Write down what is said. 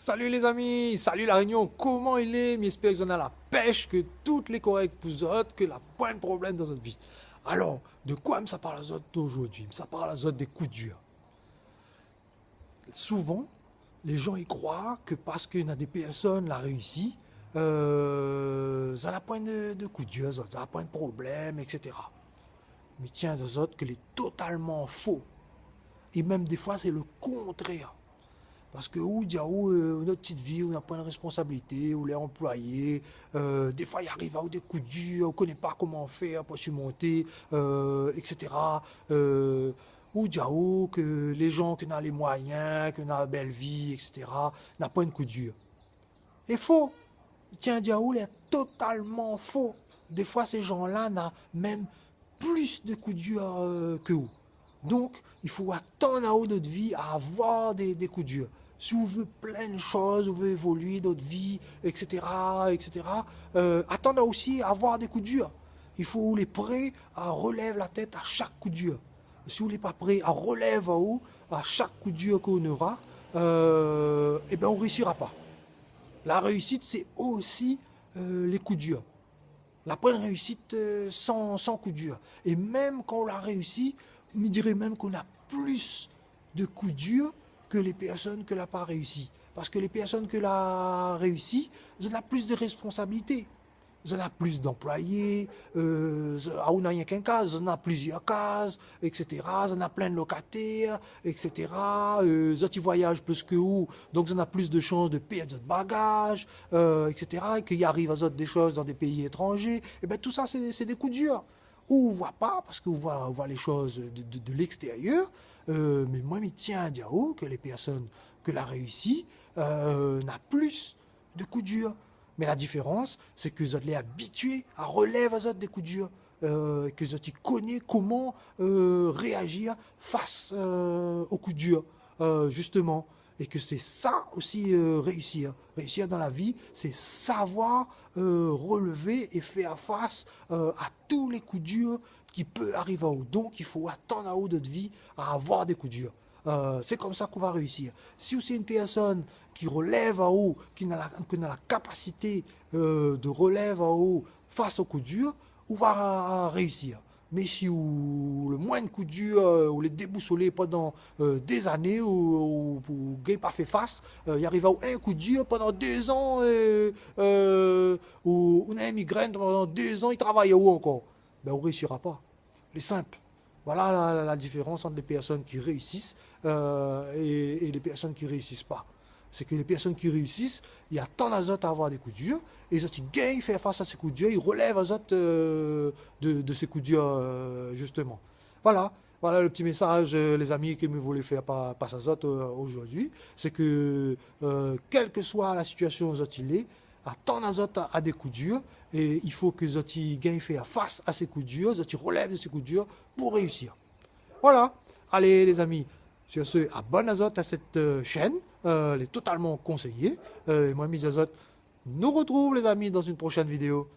Salut les amis, salut la Réunion, comment il est? J'espère que vous en avez la pêche, que toutes les correctes vous autres, que la point de problème dans notre vie. Alors, de quoi ça parle à autres aujourd'hui? Ça parle à autres des coups durs. Souvent, les gens y croient que parce qu'il y a des personnes la réussi, ça n'a point de coups durs, ça n'a point de problème, etc. Mais tiens, des autres que c'est totalement faux. Et même des fois, c'est le contraire. Parce que où, notre petite vie, on n'a pas de responsabilité, on est employé, des fois il arrive à des coups durs, on ne connaît pas comment faire pour surmonter, etc. Ou que les gens qui ont les moyens, qui ont une belle vie, etc., n'ont pas de coup dur. C'est faux. Tiens, Diaoul est totalement faux. Des fois, ces gens-là n'ont même plus de coups durs que vous. Donc, il faut attendre à haut notre vie à avoir des coups durs. Si vous voulez plein de choses, vous voulez évoluer notre vie, etc., etc., attendre aussi à avoir des coups durs. Il faut les prêts à relever la tête à chaque coup dur. Si vous n'êtes pas prêt à relever en haut à chaque coup dur qu'on aura, eh bien on ne réussira pas. La réussite, c'est aussi les coups durs. La première réussite sans coup dur. Et même quand on l'a réussi, on dirait même qu'on a plus de coups durs que les personnes que l'ont pas réussi. Parce que les personnes que l'ont réussi, elles ont plus de responsabilités. Elles ont plus d'employés, on n'a rien qu'un cas, elles ont plusieurs cases, etc. Elles ont plein de locataires, etc. Elles voyagent plus que où, donc elles ont plus de chances de perdre de bagages, etc. Et qu'il arrive à des choses dans des pays étrangers. Et bien tout ça, c'est des coups durs. Ou on ne voit pas, parce qu'on voit les choses de l'extérieur. Mais moi, il tient à dire que les personnes que la réussi n'a plus de coups durs. Mais la différence, c'est que vous êtes habitués à relever des coups durs. Que vous connaissez comment réagir face aux coups durs, justement. Et que c'est ça aussi réussir. Réussir dans la vie, c'est savoir relever et faire face à tous les coups durs qui peuvent arriver à haut. Donc il faut attendre à haut de notre vie à avoir des coups durs. C'est comme ça qu'on va réussir. Si vous êtes une personne qui relève à haut, qui a la capacité de relève à haut face aux coups durs, on va réussir. Mais si le moindre coup dur, ou les déboussolés pendant des années, ou vous pas fait face, il arrive à un coup dur pendant 2 ans, ou on a une migraine pendant 2 ans, il travaille où encore? Ben, on ne réussira pas. Les simples. Voilà la différence entre les personnes qui réussissent et les personnes qui ne réussissent pas. C'est que les personnes qui réussissent, il y a tant d'azote à avoir des coups durs, et les autres, ils gagnent, ils font face à ces coups durs, ils relèvent azote de ces coups durs, justement. Voilà, voilà le petit message, les amis, que me voulez faire passer azote aujourd'hui. C'est que, quelle que soit la situation où il est, à tant d'azote à des coups durs, et il faut que les autres gagnent faire face à ces coups durs, les autres relèvent de ces coups durs pour réussir. Voilà. Allez, les amis, sur ce, abonne azote à cette chaîne. Elle est totalement conseillée. Moi, Mise Azote, nous retrouve, les amis, dans une prochaine vidéo.